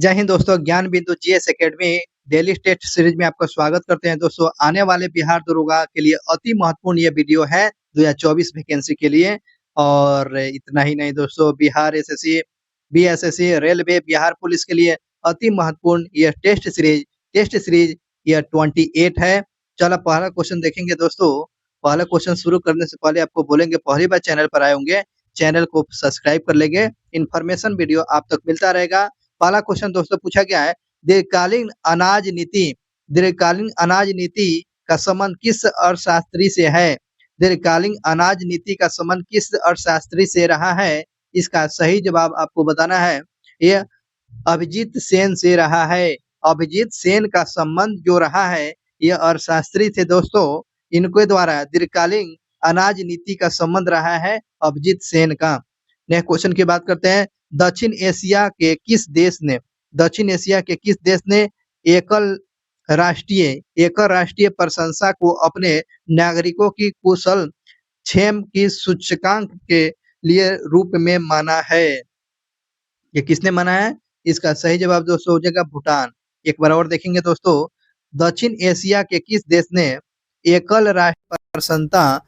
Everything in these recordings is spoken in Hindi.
जय हिंद दोस्तों, Gyan Bindu GS academy daily test series में आपका स्वागत करते हैं। दोस्तों, आने वाले बिहार दरोगा के लिए अति महत्वपूर्ण ये वीडियो है 2024 वैकेंसी के लिए। और इतना ही नहीं दोस्तों, Bihar SSC, BSSC, railway, Bihar police के लिए अति महत्वपूर्ण ये टेस्ट सीरीज ये 28 है। चलो पहला क्वेश्चन देखेंगे दोस्तों। पहला क्वेश्चन शुरू करने से पहले आपको बोलेंगे, पहली बार चैनल पर आए होंगे, चैनल को सब्सक्राइब कर लेंगे। इन्फॉर्मेशन वीडियो आप तक मिलता रहेगा। पहला क्वेश्चन दोस्तों पूछा गया है, दीर्घकालीन अनाज नीति का संबंध किस अर्थशास्त्री से है? दीर्घकालीन अनाज नीति का संबंध किस अर्थशास्त्री से रहा है? इसका सही जवाब आपको बताना है। यह अभिजीत सेन से रहा है। अभिजीत सेन का संबंध जो रहा है, यह अर्थशास्त्री थे दोस्तों। इनके द्वारा दीर्घकालीन अनाज नीति का संबंध रहा है अभिजीत सेन का। नेक्स्ट क्वेश्चन की बात करते हैं। दक्षिण एशिया के किस देश ने एकल राष्ट्रीय प्रशंसा को अपने नागरिकों की कुशल क्षेम की सूचकांक के लिए रूप में माना है? ये किसने माना है? इसका सही जवाब दोस्तों हो जाएगा भूटान। एक बार और देखेंगे दोस्तों, दक्षिण एशिया के किस देश ने एकल राष्ट्रीय प्रशंसा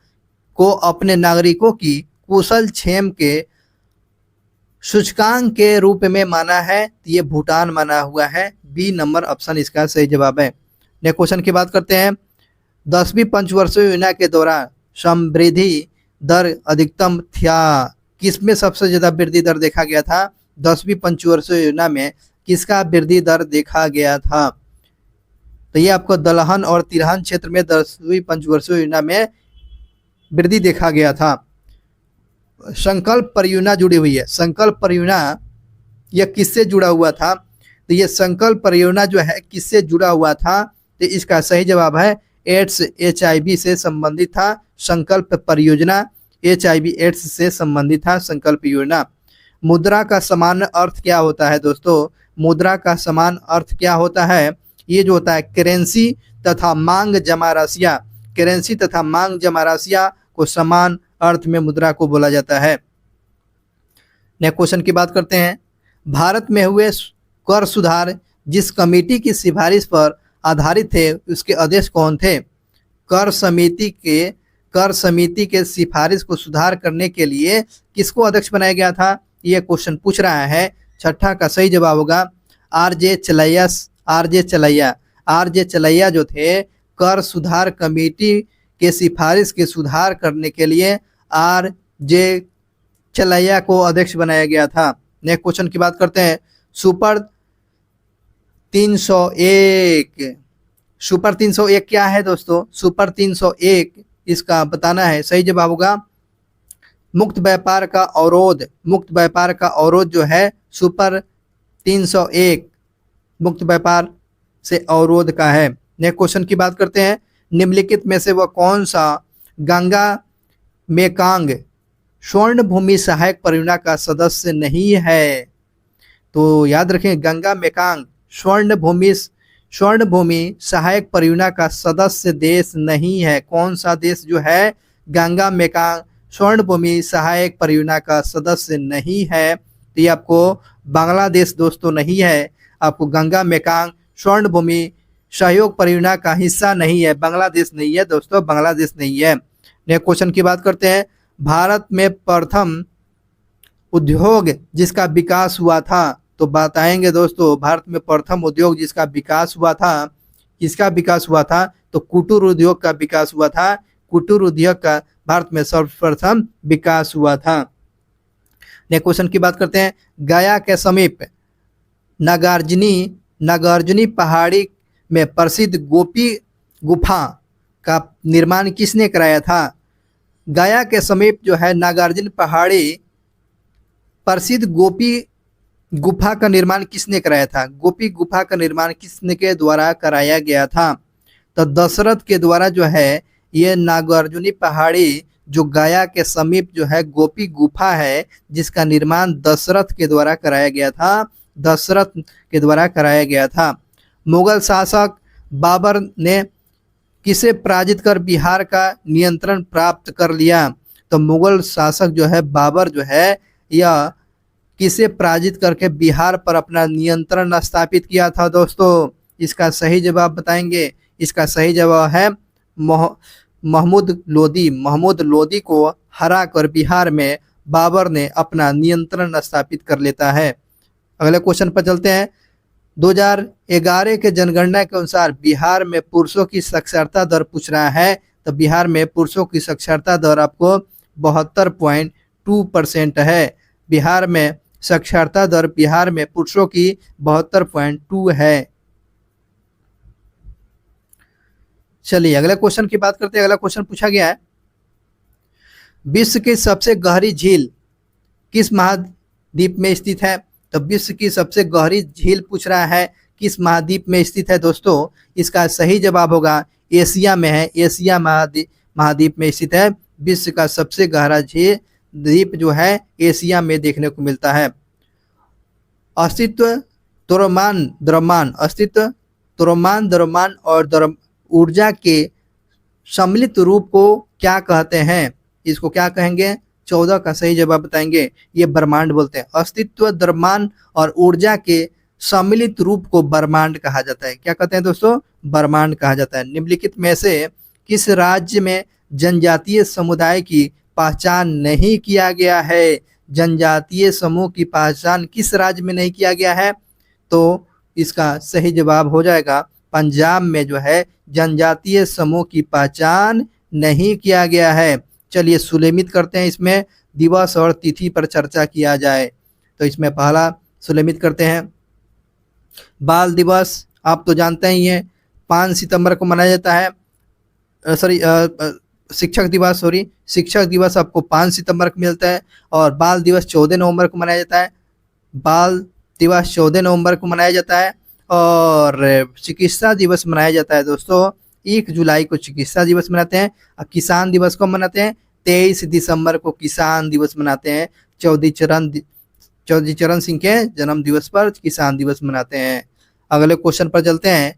को अपने नागरिकों की कुशल क्षेम के सूचकांक के रूप में माना है? ये भूटान माना हुआ है। बी नंबर ऑप्शन इसका सही जवाब है। नेक्स्ट क्वेश्चन की बात करते हैं। 10वीं पंचवर्षीय योजना के दौरान समवृद्धि दर अधिकतम था? किसमें सबसे ज्यादा वृद्धि दर देखा गया था? 10वीं पंचवर्षीय योजना में किसका वृद्धि दर देखा गया था? तो ये आपको दलहन और तिलहन क्षेत्र में 10वीं पंचवर्षीय योजना में वृद्धि देखा गया था। संकल्प परियोजना जुड़ी हुई है। संकल्प परियोजना यह किससे जुड़ा हुआ था? तो ये संकल्प परियोजना जो है किससे जुड़ा हुआ था? तो इसका सही जवाब है एड्स HIV से संबंधित था। संकल्प परियोजना HIV एड्स से संबंधित था संकल्प योजना। मुद्रा का सामान्य अर्थ क्या होता है दोस्तों? मुद्रा का समान अर्थ क्या होता है? ये जो होता है करेंसी तथा मांग जमा राशियां। करेंसी तथा मांग जमा राशियां को समान अर्थ में मुद्रा को बोला जाता है। नेक्स्ट क्वेश्चन की बात करते हैं। भारत में हुए कर सुधार जिस कमेटी की सिफारिश पर आधारित थे, उसके अध्यक्ष कौन थे? कर समिति के सिफारिश को सुधार करने के लिए किसको अध्यक्ष बनाया गया था? यह क्वेश्चन पूछ रहा है। छठा का सही जवाब होगा RJ चलैया जो थे कर सुधार कमेटी के सिफारिश के सुधार करने के लिए RJ चलैया को अध्यक्ष बनाया गया था। नेक्स्ट क्वेश्चन की बात करते हैं। सुपर 301 क्या है दोस्तों? सुपर 301 इसका बताना है। सही जवाब होगा मुक्त व्यापार का अवरोध जो है सुपर 301 मुक्त व्यापार से अवरोध का है। नेक्स्ट क्वेश्चन की बात करते हैं। निम्नलिखित में से वह कौन सा गंगा मेकांग स्वर्ण भूमि सहायक परियोजना का सदस्य नहीं है? तो याद रखें, गंगा मेकांग स्वर्ण भूमि सहायक परियोजना का सदस्य देश नहीं है। कौन सा देश जो है गंगा मेकांग स्वर्ण भूमि सहायक परियोजना का सदस्य नहीं है? तो ये आपको बांग्लादेश दोस्तों नहीं है। आपको गंगा मेकांग स्वर्ण भूमि सहयोग परियोजना का हिस्सा नहीं है। बांग्लादेश नहीं है दोस्तों, बांग्लादेश नहीं है। नेक्स्ट क्वेश्चन की बात करते हैं। भारत में प्रथम उद्योग जिसका विकास हुआ था, तो बताएंगे दोस्तों भारत में प्रथम उद्योग जिसका विकास हुआ था, किसका विकास हुआ था? तो कुटीर उद्योग का विकास हुआ था। कुटीर उद्योग का भारत में सर्वप्रथम विकास हुआ था। नेक्स्ट क्वेश्चन की बात करते हैं। गया के समीप नागार्जुनी पहाड़ी में प्रसिद्ध गोपी गुफा का निर्माण किसने कराया था? गया के समीप जो है नागार्जुन पहाड़ी प्रसिद्ध गोपी गुफा का निर्माण किसने कराया था? गोपी गुफा का निर्माण किसने के द्वारा कराया गया था? तो दशरथ के द्वारा जो है ये नागार्जुनी पहाड़ी जो गया के समीप जो है गोपी गुफा है, जिसका निर्माण दशरथ के द्वारा कराया गया था। दशरथ के द्वारा कराया गया था। मुगल शासक बाबर ने किसे पराजित कर बिहार का नियंत्रण प्राप्त कर लिया? तो मुगल शासक जो है बाबर जो है यह किसे पराजित करके बिहार पर अपना नियंत्रण स्थापित किया था दोस्तों? इसका सही जवाब बताएंगे। इसका सही जवाब है महमूद लोदी। महमूद लोदी को हरा कर बिहार में बाबर ने अपना नियंत्रण स्थापित कर लेता है। अगले क्वेश्चन पर चलते हैं। 2011 के जनगणना के अनुसार बिहार में पुरुषों की साक्षरता दर पूछ रहा है, तो बिहार में पुरुषों की साक्षरता दर आपको 72.2% है। बिहार में साक्षरता दर बिहार में पुरुषों की 72.2 है। चलिए अगले क्वेश्चन की बात करते हैं। अगला क्वेश्चन पूछा गया है, विश्व की सबसे गहरी झील किस महाद्वीप में स्थित है? तो विश्व की सबसे गहरी झील पूछ रहा है, किस महाद्वीप में स्थित है दोस्तों? इसका सही जवाब होगा एशिया में है। एशिया महाद्वीप में स्थित है। विश्व का सबसे गहरा झील द्वीप जो है एशिया में देखने को मिलता है। अस्तित्व, द्रव्यमान, अस्तित्व, द्रव्यमान और ऊर्जा के सम्मिलित रूप को क्या कहते हैं? इसको क्या कहेंगे? 14 का सही जवाब बताएंगे। ये ब्रह्मांड बोलते हैं। अस्तित्व, द्रव्यमान और ऊर्जा के सम्मिलित रूप को ब्रह्मांड कहा जाता है। क्या कहते हैं दोस्तों? ब्रह्मांड कहा जाता है। निम्नलिखित में से किस राज्य में जनजातीय समुदाय की पहचान नहीं किया गया है? जनजातीय समूह की पहचान किस राज्य में नहीं किया गया है? तो इसका सही जवाब हो जाएगा पंजाब में जो है जनजातीय समूह की पहचान नहीं किया गया है। चलिए सुलेमित करते हैं, इसमें दिवस और तिथि पर चर्चा किया जाए। तो इसमें पहला सुलेमित करते हैं। बाल दिवस आप तो जानते ही हैं 5 सितंबर को मनाया जाता है। शिक्षक दिवस आपको 5 सितंबर को मिलता है। और बाल दिवस 14 नवंबर को मनाया जाता है। बाल दिवस 14 नवंबर को मनाया जाता है। और चिकित्सा दिवस मनाया जाता है दोस्तों 1 जुलाई को चिकित्सा दिवस मनाते हैं। और किसान दिवस को मनाते हैं 23 दिसंबर को किसान दिवस मनाते हैं। चौधरी चरण सिंह के जन्म दिवस पर किसान दिवस मनाते हैं। अगले क्वेश्चन पर चलते हैं।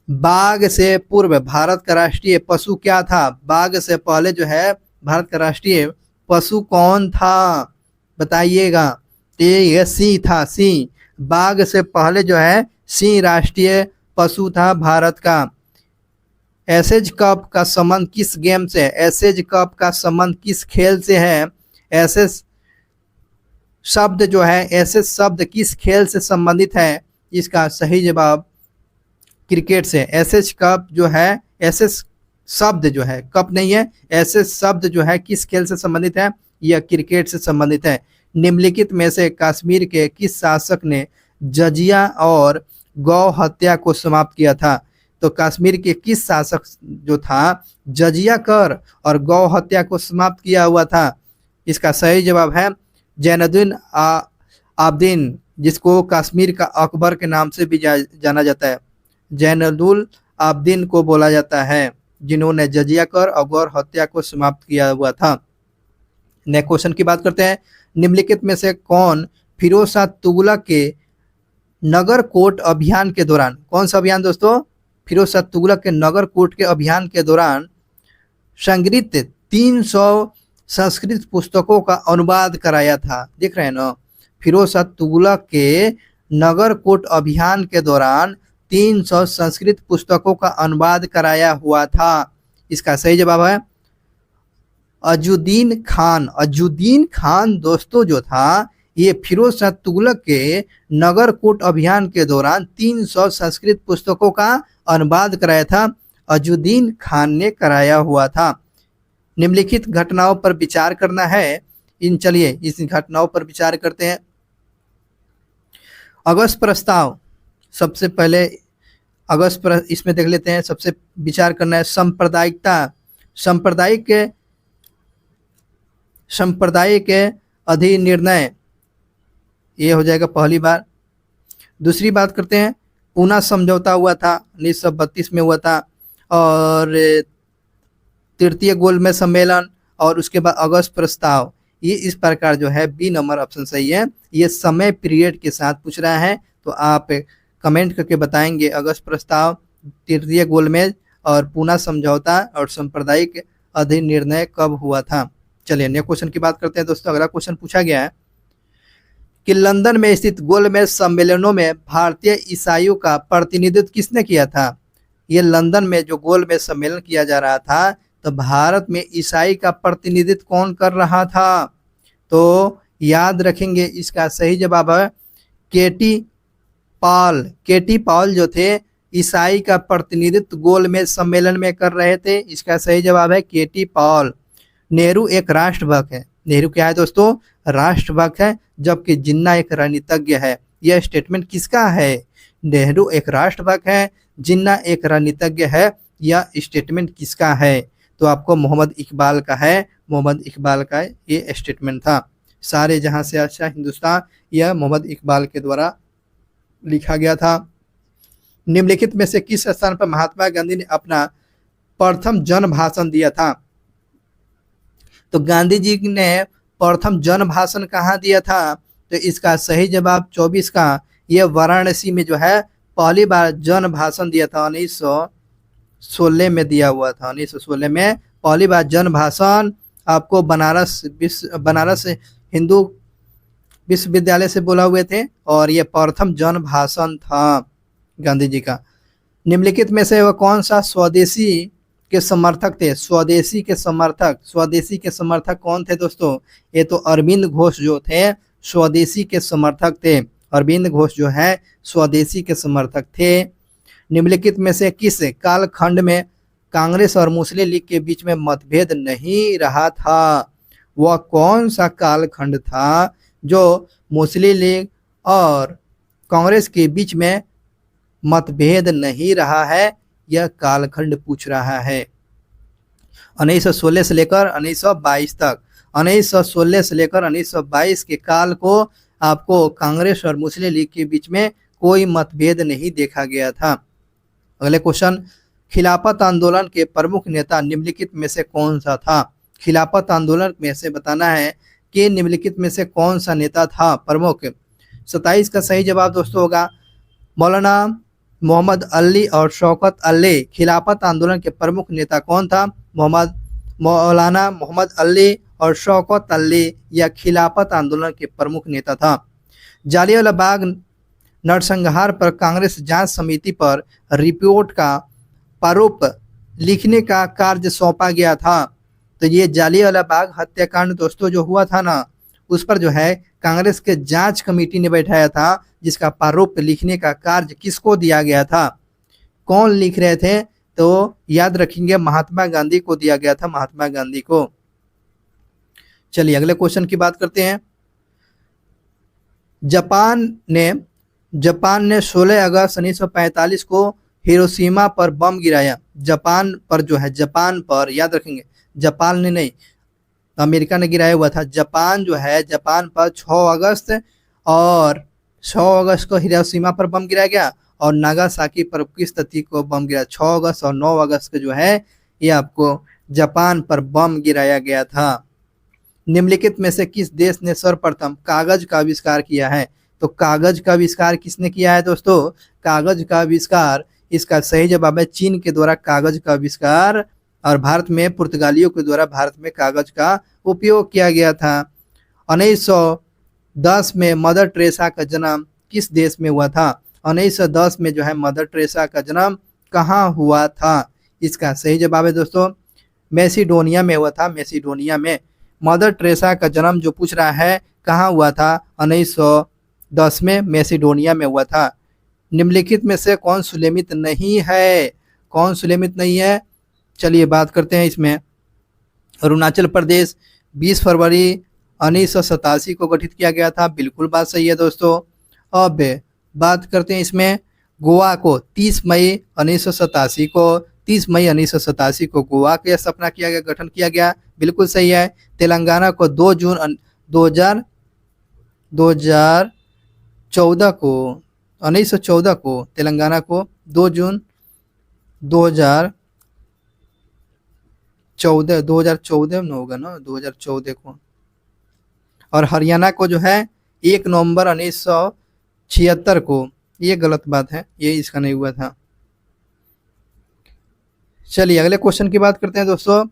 बाघ से पूर्व भारत का राष्ट्रीय पशु क्या था? बाघ से पहले जो है भारत का राष्ट्रीय पशु कौन था? बताइएगा। ये सिंह था, सिंह। बाघ से पहले जो है सिंह राष्ट्रीय पशु था भारत का। एसेज कप का संबंध किस गेम से? एसेज कप का संबंध किस खेल से है? एसेज शब्द जो है, एसेज शब्द किस खेल से संबंधित है? इसका सही जवाब क्रिकेट से। एसेज कप जो है, एसेज शब्द जो है, कप नहीं है, एसेज शब्द जो है किस खेल से संबंधित है? यह क्रिकेट से संबंधित है। निम्नलिखित में से कश्मीर के किस शासक ने जजिया और गौ हत्या को समाप्त किया था? तो कश्मीर के किस शासक जो था जजिया कर और गौ हत्या को समाप्त किया हुआ था? इसका सही जवाब है जैनुद्दीन आबदीन, जिसको कश्मीर का अकबर के नाम से भी जाना जाता है। जैनुद्दीन आबदीन को बोला जाता है जिन्होंने जजिया कर और गौ हत्या को समाप्त किया हुआ था। नेक्स्ट क्वेश्चन की बात करते हैं। निम्नलिखित में से कौन फिरोज शाह तुगलक के नगर कोट अभियान के दौरान, कौन सा अभियान दोस्तों? फिरोज शाह तुगलक के नगर कोट के अभियान के दौरान संग्रहित 300 संस्कृत पुस्तकों का अनुवाद कराया था? देख रहे हैं ना, फिरोज शाह तुगलक के नगर कोट अभियान के दौरान 300 संस्कृत पुस्तकों का अनुवाद कराया हुआ था। इसका सही जवाब है अजुद्दीन खान। अजुद्दीन खान दोस्तों जो था ये फिरोज शाह तुगलक के नगर कोट अभियान के दौरान 300 संस्कृत पुस्तकों का अनुवाद कराया था। अजुद्दीन खान ने कराया हुआ था। निम्नलिखित घटनाओं पर विचार करना है। चलिए इस घटनाओं पर विचार करते हैं। अगस्त प्रस्ताव, सबसे पहले इसमें देख लेते हैं। सबसे विचार करना है सांप्रदायिकता। सांप्रदायिक अधिनिर्णय, ये हो जाएगा पहली बार। दूसरी बात करते हैं पूना समझौता हुआ था 1932 में हुआ था। और तृतीय गोलमेज सम्मेलन और उसके बाद अगस्त प्रस्ताव, ये इस प्रकार जो है बी नंबर ऑप्शन सही है। ये समय पीरियड के साथ पूछ रहा है तो आप कमेंट करके बताएंगे अगस्त प्रस्ताव, तृतीय गोलमेज और पूना समझौता और सांप्रदायिक अधिनिर्णय कब हुआ था। चलिए नेक्स्ट क्वेश्चन की बात करते हैं दोस्तों। अगला क्वेश्चन पूछा गया है कि लंदन में स्थित गोलमेज सम्मेलनों में भारतीय ईसाइयों का प्रतिनिधित्व किसने किया था। ये लंदन में जो गोलमेज सम्मेलन किया जा रहा था तो भारत में ईसाई का प्रतिनिधित्व कौन कर रहा था। तो याद रखेंगे इसका सही जवाब है केटी पॉल। केटी पॉल जो थे ईसाई का प्रतिनिधित्व गोलमेज सम्मेलन में कर रहे थे। इसका सही जवाब है केटी पॉल। नेहरू एक राष्ट्रभक्त है। नेहरू क्या है दोस्तों, राष्ट्रभक्त है, जबकि जिन्ना एक रणनीतिज्ञ है। यह स्टेटमेंट किसका है, नेहरू एक राष्ट्रभक्त है, जिन्ना एक रणनीतिज्ञ है। यह स्टेटमेंट किसका है, तो आपको मोहम्मद इकबाल का है। मोहम्मद इकबाल का ये स्टेटमेंट था। सारे जहां से अच्छा हिंदुस्तान, यह मोहम्मद इकबाल के द्वारा लिखा गया था। निम्नलिखित में से किस स्थान पर महात्मा गांधी ने अपना प्रथम जन भाषण दिया था। तो गांधी जी ने प्रथम जन भाषण कहाँ दिया था, तो इसका सही जवाब 24 का ये वाराणसी में जो है पहली बार जन भाषण दिया था। 1916 में दिया हुआ था। 1916 में पहली बार जन भाषण आपको बनारस हिंदू विश्वविद्यालय से बोला हुए थे और ये प्रथम जन भाषण था गांधी जी का। निम्नलिखित में से वह कौन सा स्वदेशी के समर्थक थे। स्वदेशी के समर्थक कौन थे दोस्तों, ये तो अरविंद घोष जो थे स्वदेशी के समर्थक थे। अरविंद घोष जो है स्वदेशी के समर्थक थे। निम्नलिखित में से किस कालखंड में कांग्रेस और मुस्लिम लीग के बीच में मतभेद नहीं रहा था। वह कौन सा कालखंड था जो मुस्लिम लीग और कांग्रेस के बीच में मतभेद नहीं रहा है, यह कालखंड पूछ रहा है। 1916 से लेकर 1922 तक, 1916 से लेकर 1922 के काल को आपको कांग्रेस और मुस्लिम लीग के बीच में कोई मतभेद नहीं देखा गया था। अगले क्वेश्चन, खिलाफत आंदोलन के प्रमुख नेता निम्नलिखित में से कौन सा था। खिलाफत आंदोलन में से बताना है कि निम्नलिखित में से कौन सा नेता था प्रमुख। 27 का सही जवाब दोस्तों होगा मौलाना मोहम्मद अली और शौकत अली। खिलाफत आंदोलन के प्रमुख नेता कौन था, मौलाना मोहम्मद अली और शौकत अली, यह खिलाफत आंदोलन के प्रमुख नेता था। जालियांवाला बाग नरसंहार पर कांग्रेस जांच समिति पर रिपोर्ट का प्रारूप लिखने का कार्य सौंपा गया था। तो ये जालियांवाला बाग हत्याकांड दोस्तों जो हुआ था ना, उस पर जो है कांग्रेस के जांच कमेटी ने बैठाया था, जिसका प्रारूप लिखने का कार्य किसको दिया गया था। कौन लिख रहे थे, तो याद रखेंगे महात्मा गांधी को दिया गया था, महात्मा गांधी को। चलिए अगले क्वेश्चन की बात करते हैं। जापान ने 16 अगस्त 1945 को हिरोशिमा पर बम गिराया। जापान पर याद रखेंगे, जापान ने नहीं, अमेरिका ने गिराया हुआ था। जापान पर 6 अगस्त और 6 अगस्त को हिरोशिमा पर बम गिराया गया और नागासाकी पर किस तिथि को बम गिराया। 6 अगस्त और 9 अगस्त को जो है ये आपको जापान पर बम गिराया गया था। निम्नलिखित में से किस देश ने सर्वप्रथम कागज का आविष्कार किया है। तो कागज का आविष्कार किसने किया है दोस्तों, कागज का आविष्कार, इसका सही जवाब है चीन के द्वारा कागज का आविष्कार, और भारत में पुर्तगालियों के द्वारा भारत में कागज का उपयोग किया गया था। 1910 में मदर टेरेसा का जन्म किस देश में हुआ था। 1910 में जो है मदर टेरेसा का जन्म कहाँ हुआ था। इसका सही जवाब है दोस्तों मैसिडोनिया में हुआ था। मैसिडोनिया में मदर टेरेसा का जन्म जो पूछ रहा है कहाँ हुआ था, 1910 में मैसिडोनिया में हुआ था। निम्नलिखित में से कौन सुलेमित नहीं है, कौन सुलेमित नहीं है, चलिए बात करते हैं इसमें। अरुणाचल प्रदेश 20 फरवरी 1987 को गठित किया गया था, बिल्कुल बात सही है दोस्तों। अब बात करते हैं इसमें गोवा को 30 मई 1987 को गोवा की स्थापना किया गया, गठन किया गया, बिल्कुल सही है। तेलंगाना को 2 जून 2014 को 1914 को तेलंगाना को 2 जून 2014 में होगा ना, 2014 को। और हरियाणा को जो है 1 नवंबर 1976 को, ये गलत बात है, ये इसका नहीं हुआ था। चलिए अगले क्वेश्चन की बात करते हैं दोस्तों।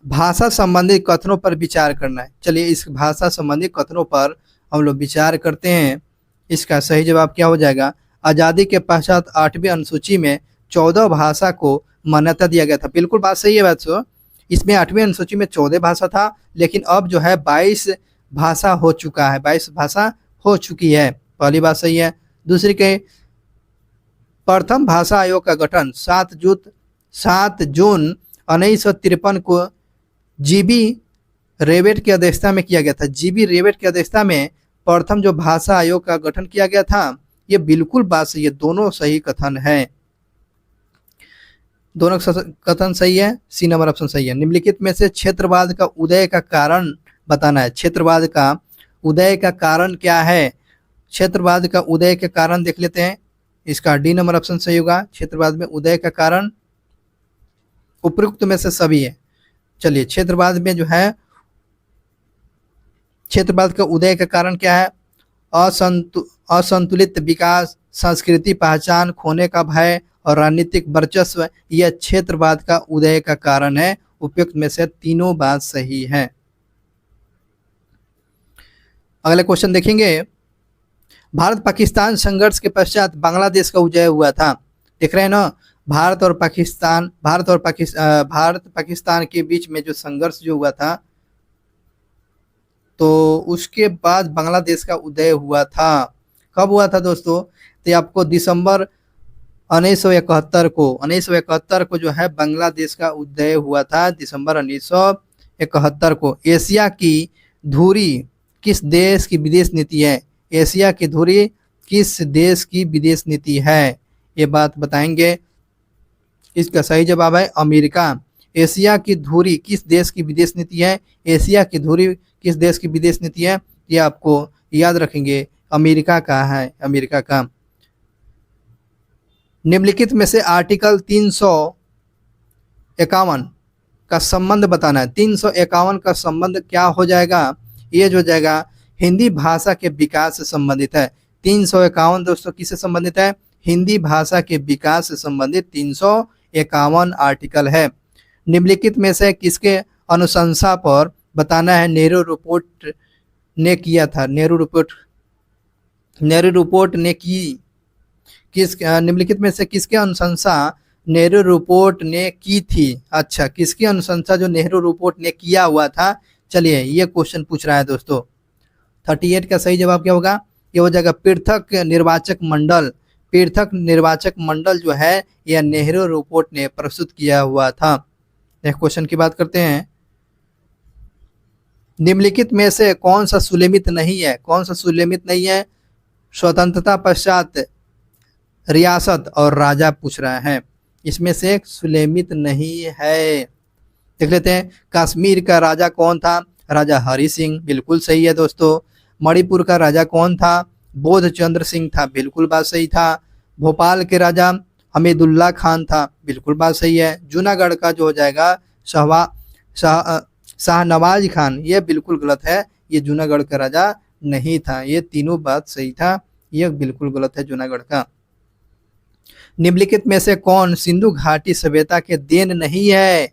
भाषा संबंधी कथनों पर विचार करना है। चलिए इस भाषा संबंधी कथनों पर हम लोग विचार करते हैं, इसका सही जवाब क्या हो जाएगा? आज़ादी के पश्चात 8वीं अनुसूची में 14 भाषा को मान्यता दिया गया था। बिल्कुल बात सही है वैसे। इसमें 8वीं अनुसूची में 14 भाषा था, लेकिन अब जो है 22 भाषा हो चुका है, 22 भाषा हो चुकी है। पहली बात सही है। दूसरी के प्रथम भाषा आयोग का गठन 7 जून 1953 को जीबी रेवेट की अध्यक्षता में किया गया था। जीबी रेवेट की अध्यक्षता में प्रथम जो भाषा आयोग का गठन किया गया था, ये बिल्कुल बात सही है, दोनों सही कथन है, दोनों कथन सही है। सी नंबर ऑप्शन सही है। निम्नलिखित में से क्षेत्रवाद का उदय का कारण बताना है। क्षेत्रवाद का उदय का कारण क्या है? क्षेत्रवाद का उदय के कारण देख लेते हैं। इसका डी नंबर ऑप्शन सही होगा। क्षेत्रवाद में उदय का कारण उपयुक्त में से सभी है। चलिए, क्षेत्रवाद में जो है क्षेत्रवाद का उदय का कारण क्या है? असंतुलित विकास, संस्कृति पहचान खोने का भय और राजनीतिक वर्चस्व, यह क्षेत्रवाद का उदय का कारण है। उपयुक्त में से तीनों बात सही है। अगले क्वेश्चन देखेंगे। भारत पाकिस्तान संघर्ष के पश्चात बांग्लादेश का उदय हुआ था। देख रहे हैं ना, भारत पाकिस्तान के बीच में जो संघर्ष जो हुआ था, तो उसके बाद बांग्लादेश का उदय हुआ था। कब हुआ था दोस्तों? तो आपको दिसंबर 1971 को जो है बांग्लादेश का उदय हुआ था, दिसंबर 1971 को। एशिया की धुरी किस देश की विदेश नीति है? एशिया की धुरी किस देश की विदेश नीति है? ये बात बताएंगे। इसका सही जवाब है अमेरिका। एशिया की धुरी किस देश की विदेश नीति है? एशिया की धुरी किस देश की विदेश नीति है? ये आपको याद रखेंगे, अमेरिका का है, अमेरिका का। निम्नलिखित में से आर्टिकल 351 का संबंध बताना है। 351 का संबंध क्या हो जाएगा? ये जो जाएगा हिंदी भाषा के विकास से संबंधित है। 351 दोस्तों किससे संबंधित है? हिंदी भाषा के विकास से संबंधित 351 आर्टिकल है। निम्नलिखित में से किसके अनुशंसा पर बताना है नेहरू रिपोर्ट ने किया था? नेहरू रिपोर्ट ने की निम्नलिखित में से किसके अनुशंसा नेहरू रिपोर्ट ने की थी? अच्छा, किसकी अनुशंसा जो नेहरू रिपोर्ट ने किया हुआ था? चलिए, ये क्वेश्चन पूछ रहा है दोस्तों। 38 का सही जवाब क्या होगा? ये हो जाएगा पृथक निर्वाचक मंडल। पृथक निर्वाचक मंडल जो है यह नेहरू रिपोर्ट ने प्रस्तुत किया हुआ था। नेक्स्ट क्वेश्चन की बात करते हैं। निम्नलिखित में से कौन सा सुलेमित नहीं है? कौन सा सुलेमित नहीं है? स्वतंत्रता पश्चात रियासत और राजा पूछ रहा है, इसमें से एक सुलेमित नहीं है। देख लेते हैं। कश्मीर का राजा कौन था? राजा हरि सिंह, बिल्कुल सही है दोस्तों। मणिपुर का राजा कौन था? बोध चंद्र सिंह था, बिल्कुल बात सही था। भोपाल के राजा हमीदुल्ला खान था, बिल्कुल बात सही है। जूनागढ़ का जो हो जाएगा शाहनवाज खान, ये बिल्कुल गलत है, ये जूनागढ़ का राजा नहीं था। ये तीनों बात सही था, ये बिल्कुल गलत है जूनागढ़ का। निम्नलिखित में से कौन सिंधु घाटी सभ्यता के देन नहीं है?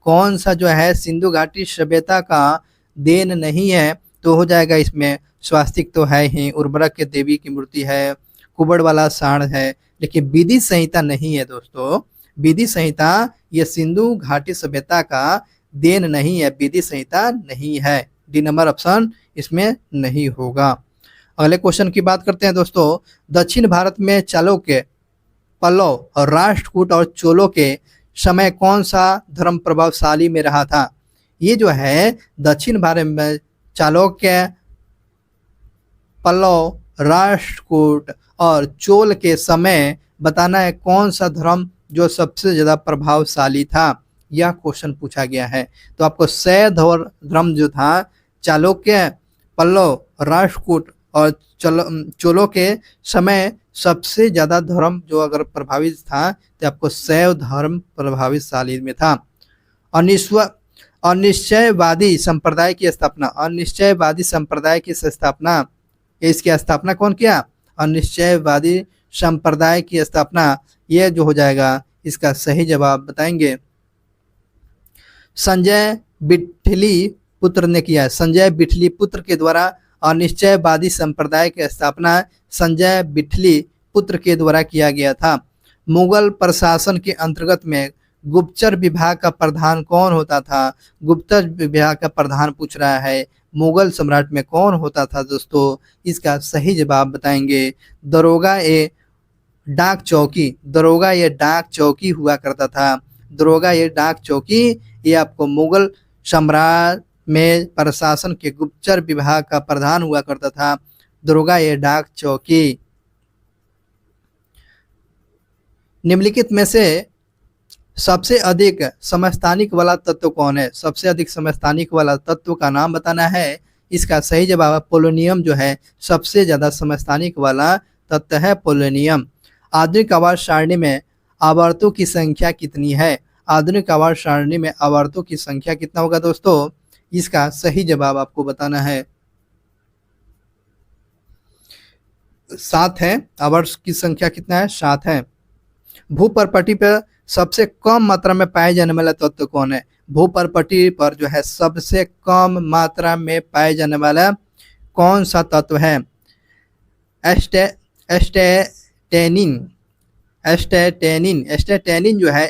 कौन सा जो है सिंधु घाटी सभ्यता का देन नहीं है? तो हो जाएगा इसमें स्वास्तिक तो है ही, उर्वरक के देवी की मूर्ति है, कुबड़ वाला साढ़ है, लेकिन विधि संहिता नहीं है दोस्तों। विधि संहिता ये सिंधु घाटी सभ्यता का देन नहीं है, विधि संहिता नहीं है। डी नंबर ऑप्शन इसमें नहीं होगा। अगले क्वेश्चन की बात करते हैं दोस्तों। दक्षिण भारत में चालुक्य, पल्लव और राष्ट्रकूट और चोलों के समय कौन सा धर्म प्रभावशाली में रहा था? ये जो है दक्षिण भारत में चालुक्य, पल्लव, राष्ट्रकूट और चोल के समय बताना है कौन सा धर्म जो सबसे ज्यादा प्रभावशाली था। यह क्वेश्चन पूछा गया है। तो आपको शैव धर्म जो था, चालुक्य, पल्लव, राष्ट्रकूट और चोलों के समय सबसे ज्यादा धर्म जो अगर प्रभावित था तो आपको शैव धर्म प्रभावितशाली में था। अनिश्चयवादी संप्रदाय की स्थापना, अनिश्चयवादी संप्रदाय की स्थापना, इसकी स्थापना कौन किया? अनिश्चयवादी संप्रदाय की स्थापना, यह जो हो जाएगा इसका सही जवाब बताएंगे संजय बिठली पुत्र ने किया है। संजय बिठली पुत्र के द्वारा अनिश्चयवादी संप्रदाय की स्थापना संजय बिठली पुत्र के द्वारा किया गया था। मुगल प्रशासन के अंतर्गत में गुप्तचर विभाग का प्रधान कौन होता था? गुप्तचर विभाग का प्रधान पूछ रहा है, मुगल सम्राट में कौन होता था दोस्तों? इसका सही जवाब बताएंगे दरोगा ए डाक चौकी। दरोगा ये डाक चौकी हुआ करता था। दरोगा ये डाक चौकी ये आपको मुगल सम्राट में प्रशासन के गुप्तचर विभाग का प्रधान हुआ करता था। दरोगा ये डाक चौकी। निम्नलिखित में से सबसे अधिक समस्थानिक वाला तत्व कौन है? सबसे अधिक समस्थानिक वाला तत्व का नाम बताना है। इसका सही जवाब है पोलोनियम जो है सबसे ज्यादा समस्थानिक वाला तत्व है पोलोनियम। आधुनिक आवर्त सारणी में आवर्तों की संख्या कितनी है? आधुनिक आवर्त सारणी में आवर्तों की संख्या कितना होगा दोस्तों? इसका सही जवाब आपको बताना है 7 है। आवर्त की संख्या कितना है? 7 है। भूपर्पटी पर सबसे कम मात्रा में पाए जाने वाला तत्व कौन है? भूपर्पटी पर जो है सबसे कम मात्रा में पाए जाने वाला कौन सा तत्व है? एस्टेटेनिन। एस्टेटेनिन। एस्टेटेनिन जो है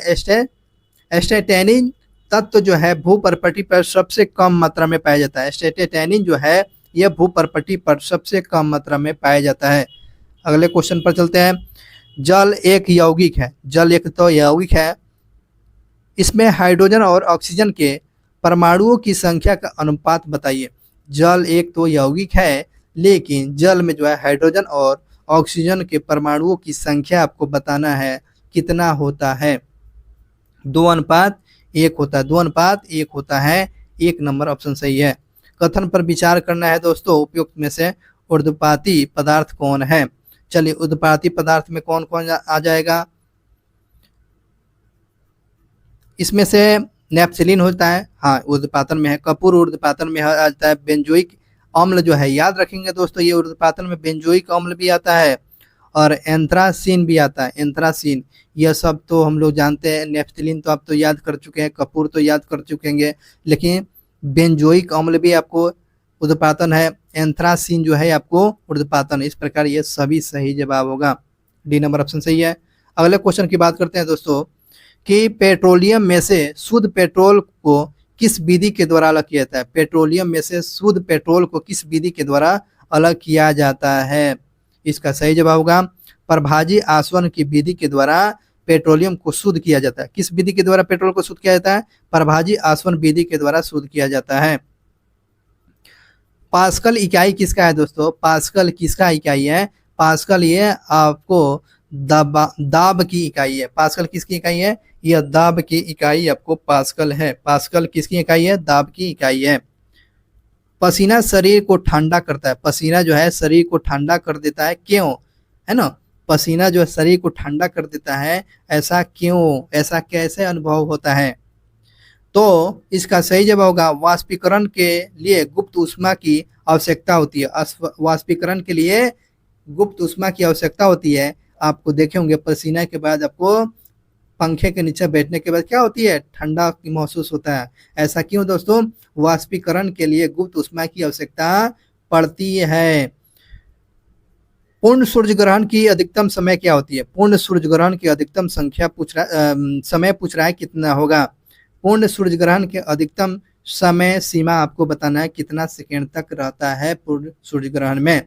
एस्टेटेनिन तत्व जो है भूपर्पटी पर सबसे कम मात्रा में पाया जाता है। एस्टेटेनिन जो है यह भूपर्पटी पर सबसे कम मात्रा में पाया जाता है। अगले क्वेश्चन पर चलते हैं। जल एक यौगिक है। जल एक तो यौगिक है। इसमें हाइड्रोजन और ऑक्सीजन के परमाणुओं की संख्या का अनुपात बताइए। जल एक तो यौगिक है लेकिन जल में जो है हाइड्रोजन और ऑक्सीजन के परमाणुओं की संख्या आपको बताना है कितना होता है? 2:1 होता है। 2:1 होता है। 1 नंबर ऑप्शन सही है। कथन पर विचार करना है दोस्तों। उपयुक्त में से ऊर्ध्वपाती पदार्थ कौन है? चलिए ऊर्ध्वपाती पदार्थ में कौन कौन आ जाएगा? इसमें से नेप्सिलिन होता है, हाँ ऊर्ध्वपातन में है। कपूर ऊर्ध्वपातन में आ जाता है। बेंजोइक अम्ल जो है याद रखेंगे दोस्तों ये ऊर्ध्वपातन में बेंजोइक अम्ल भी आता है और एंथ्रासीन भी आता है। एंथ्रासीन यह सब तो हम लोग जानते हैं। नेप्सिलिन तो आप तो याद कर चुके हैं, कपूर तो याद कर चुकेंगे, लेकिन बेंजोइक अम्ल भी आपको ऊर्ध्वपातन है। एंथ्रासीन जो है आपको ऊर्ध्वपातन। इस प्रकार ये सभी सही जवाब होगा। डी नंबर ऑप्शन सही है। अगले क्वेश्चन की बात करते हैं दोस्तों कि पेट्रोलियम में से शुद्ध पेट्रोल को किस विधि के द्वारा अलग किया जाता है? पेट्रोलियम में से शुद्ध पेट्रोल को किस विधि के द्वारा अलग किया जाता है? इसका सही जवाब होगा प्रभाजी आसवन की विधि के द्वारा पेट्रोलियम को शुद्ध किया जाता है। किस विधि के द्वारा पेट्रोल को शुद्ध किया जाता है? प्रभाजी आसवन विधि के द्वारा शुद्ध किया जाता है। पास्कल इकाई किसका है दोस्तों? पास्कल किसका इकाई है? पास्कल ये आपको दाब की इकाई है। पास्कल किसकी इकाई है? यह दाब की इकाई आपको पास्कल है। पास्कल किसकी इकाई है? दाब की इकाई है। पसीना शरीर को ठंडा करता है। पसीना जो है शरीर को ठंडा कर देता है, क्यों? है ना, पसीना जो है शरीर को ठंडा कर देता है, ऐसा क्यों? ऐसा कैसे अनुभव होता है? तो इसका सही जवाब होगा वाष्पीकरण के लिए गुप्त ऊष्मा की आवश्यकता होती है। वाष्पीकरण के लिए गुप्त ऊष्मा की आवश्यकता होती है। आपको देखे होंगे पसीना के बाद आपको पंखे के नीचे बैठने के बाद क्या होती है? ठंडा महसूस होता है। ऐसा क्यों दोस्तों? वाष्पीकरण के लिए गुप्त ऊष्मा की आवश्यकता पड़ती है। पूर्ण सूर्य ग्रहण की अधिकतम समय क्या होती है? पूर्ण सूर्य ग्रहण की अधिकतम समय पूछ रहा है कितना होगा? पूर्ण सूर्य ग्रहण के अधिकतम समय सीमा आपको बताना है कितना सेकेंड तक रहता है पूर्ण सूर्य ग्रहण में।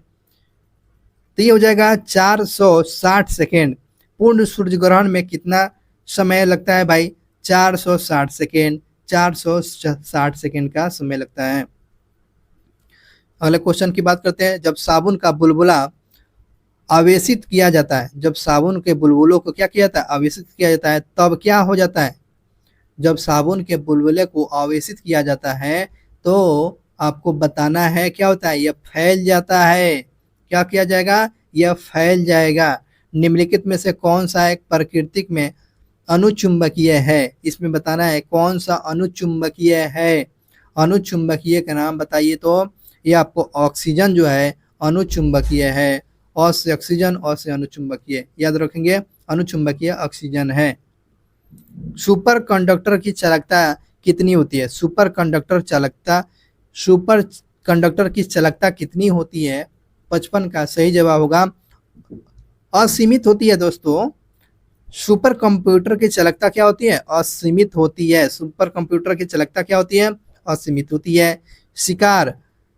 तो ये हो जाएगा 460 सेकेंड। पूर्ण सूर्य ग्रहण में कितना समय लगता है भाई? 460 सेकेंड। 460 सेकेंड का समय लगता है। अगले क्वेश्चन की बात करते हैं। जब साबुन का बुलबुला आवेशित किया जाता है, जब साबुन के बुलबुलों को क्या किया जाता है? आवेशित किया जाता है, तब क्या हो जाता है? जब साबुन के बुलबुले को आवेशित किया जाता है तो आपको बताना है क्या होता है? यह फैल जाता है। क्या किया जाएगा? यह फैल जाएगा। निम्नलिखित में से कौन सा एक प्राकृतिक में अनुचुंबकीय है? इसमें बताना है कौन सा अनुचुंबकीय है। अनुचुंबकीय का नाम बताइए। तो ये आपको ऑक्सीजन जो है अनुचुंबकीय है। और से ऑक्सीजन, और से अनुचुंबकीय, याद रखेंगे अनुचुंबकीय ऑक्सीजन है। सुपर कंडक्टर की चालकता कितनी होती है? सुपर कंडक्टर चालकता, सुपर कंडक्टर की चालकता कितनी होती है? 55 का सही जवाब होगा असीमित होती है दोस्तों। सुपर कंप्यूटर की चालकता क्या होती है? असीमित होती है। सुपर कंप्यूटर की चालकता क्या होती है? असीमित होती है। शिकार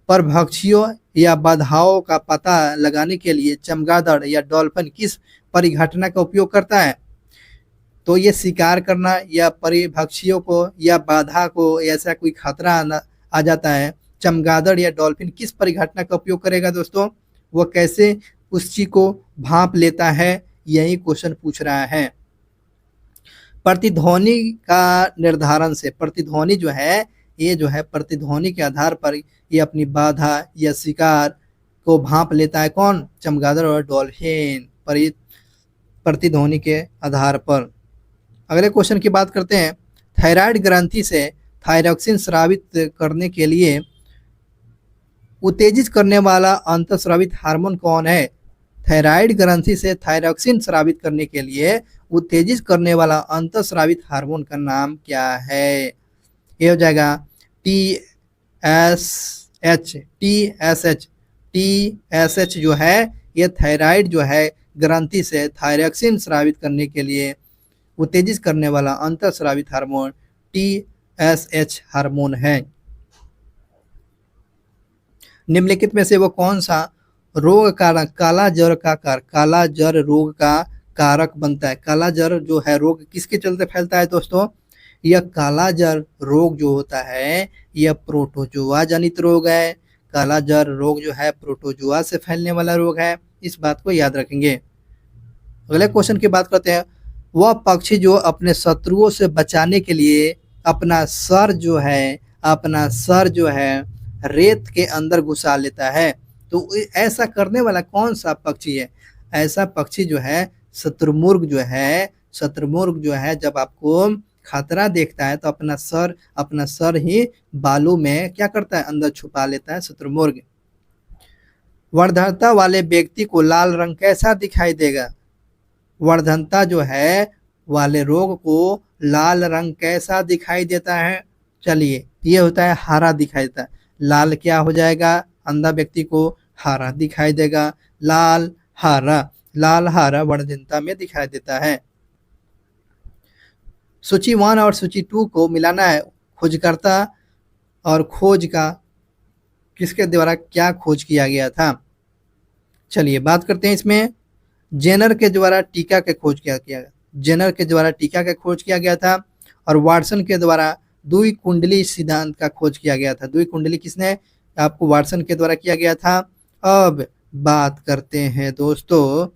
परभक्षियों या बाधाओं का पता लगाने के लिए चमगादड़ या डॉल्फिन किस परिघटना का उपयोग करता है? तो ये शिकार करना या परिभक्षियों को या बाधा को ऐसा कोई खतरा आ जाता है, चमगादड़ या डॉल्फिन किस परिघटना का उपयोग करेगा दोस्तों? वो कैसे उस चीज को भांप लेता है, यही क्वेश्चन पूछ रहा है। प्रतिध्वनि का निर्धारण से, प्रतिध्वनि जो है ये जो है प्रतिध्वनि के आधार पर ये अपनी बाधा या शिकार को भांप लेता है। कौन? चमगादड़ और डॉल्फिन प्रतिध्वनि के आधार पर। अगले क्वेश्चन की बात करते हैं। थायराइड ग्रंथि से थायरॉक्सिन स्रावित करने के लिए उत्तेजित करने वाला अंतःस्रावित हार्मोन कौन है? थायराइड ग्रंथि से थायरॉक्सिन स्रावित करने के लिए उत्तेजित करने वाला अंतःस्रावित हार्मोन का नाम क्या है? ये हो जाएगा TSH। TSH जो है ये थायराइड जो है ग्रंथि से थायरॉक्सिन स्रावित करने के लिए उत्तेजित करने वाला अंतःस्रावित हार्मोन TSH हार्मोन है। निम्नलिखित में से वो कौन सा रोग कारक काला जर रोग का कारक बनता है? काला जर जो है रोग किसके चलते फैलता है दोस्तों? यह काला जर रोग जो होता है यह प्रोटोजोआ जनित रोग है। काला जर रोग जो है प्रोटोजोआ से फैलने वाला रोग है, इस बात को याद रखेंगे। अगले क्वेश्चन की बात करते हैं। वह पक्षी जो अपने शत्रुओं से बचाने के लिए अपना सर जो है रेत के अंदर घुसा लेता है, तो ऐसा करने वाला कौन सा पक्षी है? ऐसा पक्षी जो है शत्रुमुर्ग जो है जब आपको खतरा देखता है तो अपना सर ही बालू में क्या करता है? अंदर छुपा लेता है शत्रुमुर्ग। वर्धनता वाले व्यक्ति को लाल रंग कैसा दिखाई देगा? वर्धनता जो है वाले रोग को लाल रंग कैसा दिखाई देता है? चलिए ये होता है हरा दिखाई देता है। लाल क्या हो जाएगा? अंधा व्यक्ति को हरा दिखाई देगा। लाल हरा वर्धनता में दिखाई देता है। सूची 1 और सूची 2 को मिलाना है। खोजकर्ता और खोज का किसके द्वारा क्या खोज किया गया था? चलिए बात करते हैं इसमें। जेनर के द्वारा टीका का खोज किया गया था और वाटसन के द्वारा द्विकुंडली सिद्धांत का खोज किया गया था। द्विकुंडली किसने? आपको वाटसन के द्वारा किया गया था। अब बात करते हैं दोस्तों,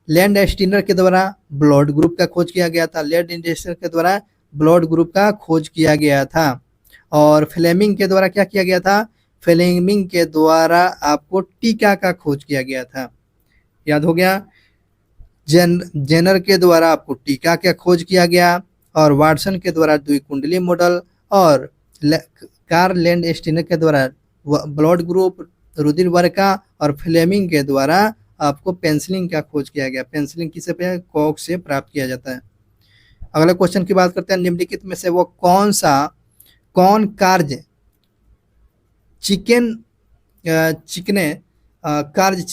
लैंडस्टीनर के द्वारा ब्लड ग्रुप का खोज किया गया था। लैंडस्टीनर के द्वारा ब्लड ग्रुप का खोज किया गया था। और फ्लेमिंग के द्वारा क्या किया गया था? फ्लेमिंग के द्वारा आपको टीका का खोज किया गया था। याद हो गया? जेनर के द्वारा आपको टीका का खोज किया गया और वाटसन के द्वारा द्विकुंडली मॉडल और कार्ल लैंडस्टीनर के द्वारा ब्लड ग्रुप रुधिर वर्गा और फ्लेमिंग के द्वारा आपको पेंसिलिन का खोज किया गया। पेंसिलिन किसे पे? कॉक से प्राप्त किया जाता है। अगले क्वेश्चन की बात करते हैं। निम्नलिखित में से वो कौन कार्य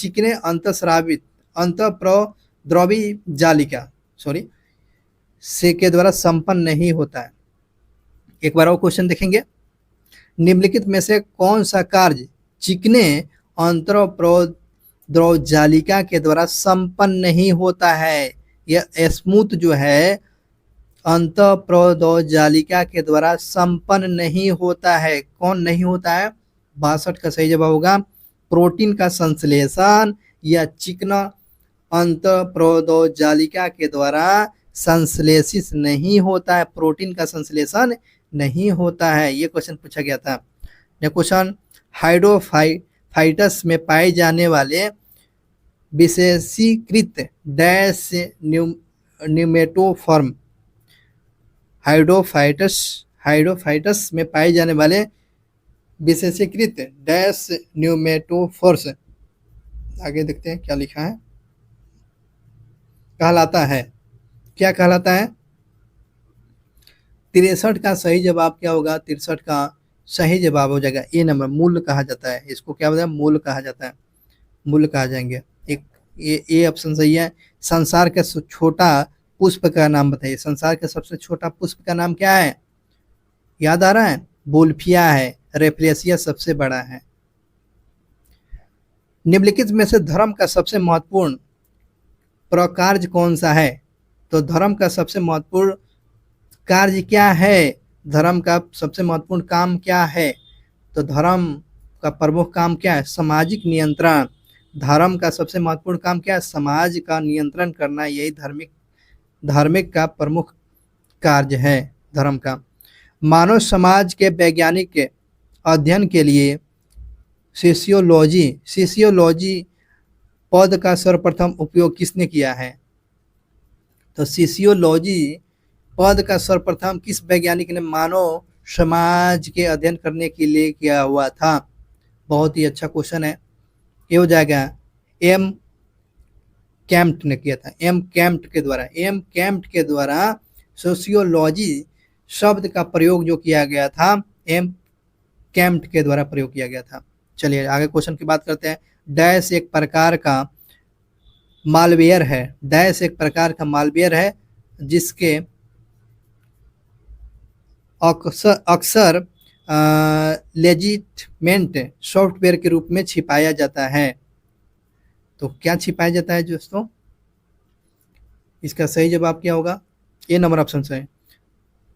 चिकने अंतःस्रावित अंतःप्रद्रवी जालिका से के द्वारा संपन्न नहीं होता है? एक बार और क्वेश्चन देखेंगे। निम्नलिखित में से कौन सा कार्य चिकने अंतःप्रद्रव जालिका के द्वारा संपन्न नहीं होता है? यह स्मूथ जो है अंतःप्रद्रव जालिका के द्वारा संपन्न नहीं होता है। कौन नहीं होता है? 62 का सही जवाब होगा प्रोटीन का संश्लेषण या चिकना अंतःप्रद्रव जालिका के द्वारा संश्लेषित नहीं होता है। प्रोटीन का संश्लेषण नहीं होता है। ये क्वेश्चन पूछा गया था। क्वेश्चन, हाइड्रोफाइटस में पाए जाने वाले विशेषीकृत डैश न्यूमेटोफॉर्म हाइड्रोफाइटस में पाए जाने वाले विशेषीकृत डैश न्यूमेटोफोर्स, आगे देखते हैं क्या लिखा है, कहलाता है। क्या कहलाता है? 63 का सही जवाब क्या होगा? 63 का सही जवाब हो जाएगा ए नंबर, मूल कहा जाता है इसको, क्या बताया, मूल कहा जाता है, मूल कहा जाएंगे। एक ये ऑप्शन सही है। संसार का छोटा पुष्प का नाम बताइए, संसार के सबसे छोटा पुष्प का नाम क्या है, याद आ रहा है, बोल्फिया है, रेफ्लेसिया सबसे बड़ा है। निम्नलिखित में से धर्म का सबसे महत्वपूर्ण प्रकार्य कौन सा है, तो धर्म का सबसे महत्वपूर्ण कार्य क्या है, धर्म का सबसे महत्वपूर्ण काम क्या है, तो धर्म का प्रमुख काम क्या है, सामाजिक नियंत्रण। धर्म का सबसे महत्वपूर्ण काम क्या है, समाज का नियंत्रण करना, यही धार्मिक का प्रमुख कार्य है धर्म का। मानव समाज के वैज्ञानिक के अध्ययन के लिए सोशियोलॉजी पद का सर्वप्रथम उपयोग किसने किया है, तो सोशियोलॉजी पद का सर्वप्रथम किस वैज्ञानिक ने मानव समाज के अध्ययन करने के लिए किया हुआ था। बहुत ही अच्छा क्वेश्चन है, ये हो जाएगा एम कैम्प्ट ने किया था, एम कैम्प्ट के द्वारा सोशियोलॉजी शब्द का प्रयोग जो किया गया था, एम कैम्प्ट के द्वारा प्रयोग किया गया था। चलिए आगे क्वेश्चन की बात करते हैं। डैश एक प्रकार का मालवेयर है, डैश एक प्रकार का मालवेयर है जिसके अक्सर लेजिटमेंट सॉफ्टवेयर के रूप में छिपाया जाता है। तो क्या छिपाया जाता है दोस्तों, इसका सही जवाब क्या होगा, ए नंबर ऑप्शन से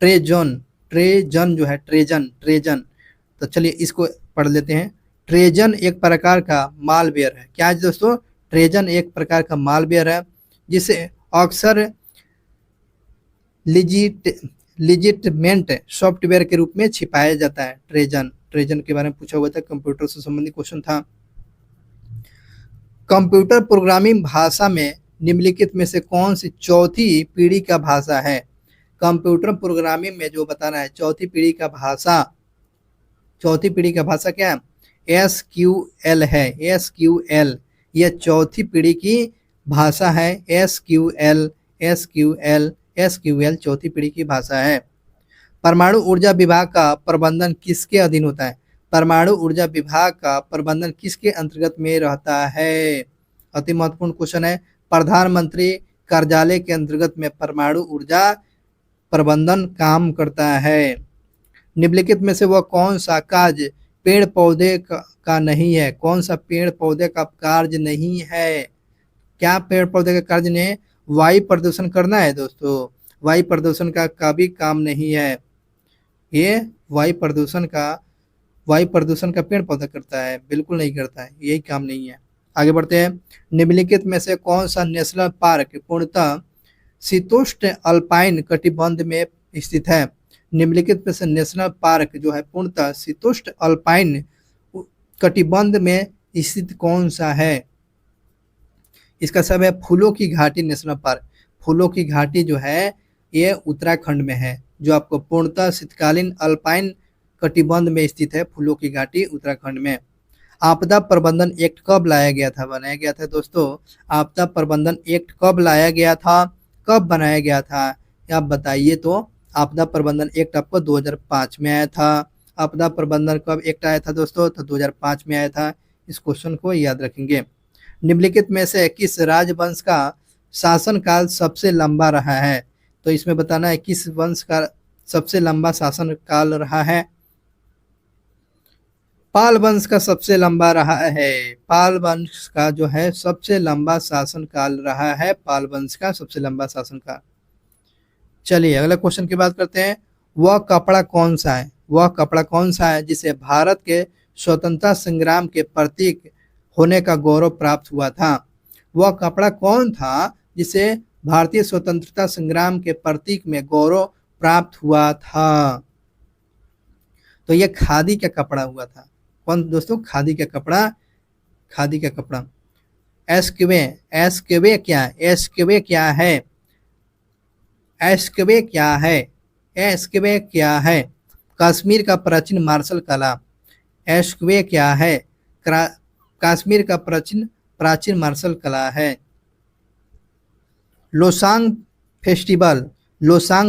ट्रेजन जो है, ट्रेजन। तो चलिए इसको पढ़ लेते हैं। ट्रेजन एक प्रकार का मालवेयर है, क्या है दोस्तों, ट्रेजन एक प्रकार का मालवेयर है जिसे अक्सर लिजिटमेंट सॉफ्टवेयर के रूप में छिपाया जाता है। ट्रेजन के बारे में पूछा हुआ था, कंप्यूटर से संबंधित क्वेश्चन था। कंप्यूटर प्रोग्रामिंग भाषा में निम्नलिखित में से कौन सी चौथी पीढ़ी का भाषा है, कंप्यूटर प्रोग्रामिंग में जो बताना है चौथी पीढ़ी का भाषा क्या है, SQL है, SQL यह चौथी पीढ़ी की भाषा है, SQL चौथी पीढ़ी की भाषा है। परमाणु ऊर्जा विभाग का प्रबंधन किसके अधीन होता है, परमाणु ऊर्जा विभाग का प्रबंधन किसके अंतर्गत में रहता है, अति महत्वपूर्ण क्वेश्चन है। प्रधानमंत्री कार्यालय के अंतर्गत में परमाणु ऊर्जा प्रबंधन काम करता है। निम्नलिखित में से वह कौन सा कार्य पेड़ पौधे का नहीं है, कौन सा पेड़ पौधे का कार्य नहीं है, क्या पेड़ पौधे का कार्य नहीं है, वायु प्रदूषण करना है दोस्तों, वायु प्रदूषण का भी काम नहीं है, ये वायु प्रदूषण का पेड़ पौधा करता है, बिल्कुल नहीं करता है, यही काम नहीं है। आगे बढ़ते हैं। निम्नलिखित में से कौन सा नेशनल पार्क पूर्णतः शीतोष्ण अल्पाइन कटिबंध में स्थित है, निम्नलिखित में से नेशनल पार्क जो है पूर्णतः शीतोष्ण अल्पाइन कटिबंध में स्थित कौन सा है, इसका सब है फूलों की घाटी नेशनल पार्क। फूलों की घाटी जो है ये उत्तराखंड में है, जो आपको पूर्णतः शीतकालीन अल्पाइन कटिबंध में स्थित है, फूलों की घाटी उत्तराखंड में। आपदा प्रबंधन एक्ट कब बनाया गया था दोस्तों, आपदा प्रबंधन एक्ट कब लाया गया था, कब बनाया गया था, आप बताइए। तो आपदा प्रबंधन एक्ट आपको 2005 में आया था। आपदा प्रबंधन कब एक्ट आया था दोस्तों, तो 2005 में आया था, इस क्वेश्चन को याद रखेंगे। निम्नलिखित में से किस राजवंश का शासनकाल सबसे लंबा रहा है, तो इसमें बताना है किस वंश का सबसे लंबा शासनकाल रहा है, पाल वंश का सबसे लंबा रहा है, पाल वंश का जो है सबसे लंबा शासनकाल रहा है, पाल वंश का सबसे लंबा शासनकाल। चलिए अगला क्वेश्चन की बात करते हैं। वह कपड़ा कौन सा है जिसे भारत के स्वतंत्रता संग्राम के प्रतीक होने का गौरव प्राप्त हुआ था, वह कपड़ा कौन था जिसे भारतीय स्वतंत्रता संग्राम के प्रतीक में गौरव प्राप्त हुआ था, तो यह खादी का कपड़ा हुआ था। कौन दोस्तों, खादी का कपड़ा। एस्क्वे क्या है, कश्मीर का प्राचीन मार्शल कला, एस्क्वे क्या है, कश्मीर का प्राचीन मार्शल कला है। लोसांग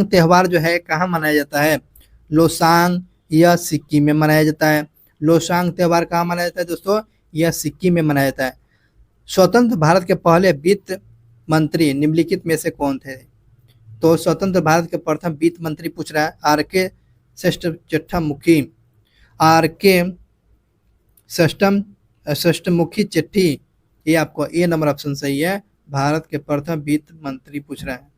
त्यौहार जो है कहाँ मनाया जाता है, लोसांग यह सिक्किम में मनाया जाता है। लोसांग त्यौहार कहाँ मनाया जाता है दोस्तों? यह सिक्किम में मनाया जाता है। स्वतंत्र भारत के पहले वित्त मंत्री निम्नलिखित में से कौन थे? तो स्वतंत्र भारत के प्रथम वित्त मंत्री पूछ रहा है आर.के. षष्ठमुखी। आर.के. षष्ठमुखी चिट्ठी, ये आपको ए नंबर ऑप्शन सही है। भारत के प्रथम वित्त मंत्री पूछ रहा है।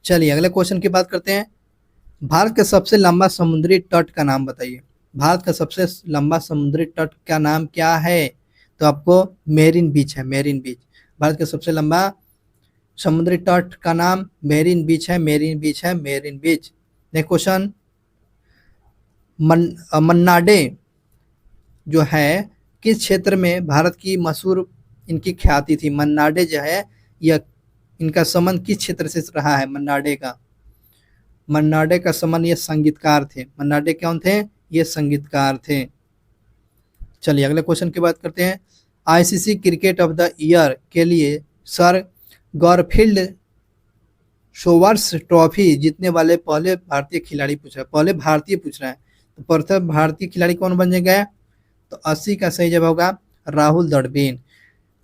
चलिए अगले क्वेश्चन की बात करते हैं। भारत का सबसे लंबा समुद्री तट का नाम बताइए। भारत का सबसे लंबा समुद्री तट का नाम क्या है? तो आपको मेरिन बीच है, मेरिन बीच। भारत का सबसे लंबा समुद्री तट का नाम मेरिन बीच है, मेरिन बीच है, मेरिन बीच। नेक्स्ट क्वेश्चन, मन्नाडे जो है किस क्षेत्र में भारत की मशहूर इनकी ख्याति थी? मन्नाडे जो है यह इनका संबंध किस क्षेत्र से रहा है? मन्नाडे का, मन्नाडे का संबंध, ये संगीतकार थे। मन्नाडे कौन थे? ये संगीतकार थे। चलिए अगले क्वेश्चन की बात करते हैं। ICC cricket of the year के लिए सर गॉरफील्ड सोबर्स ट्रॉफी जीतने वाले पहले भारतीय खिलाड़ी पूछ रहा है, पहले भारतीय पूछ रहा है। तो प्रथम भारतीय खिलाड़ी कौन बन गए? तो 80 का सही जवाब होगा राहुल द्रविड़।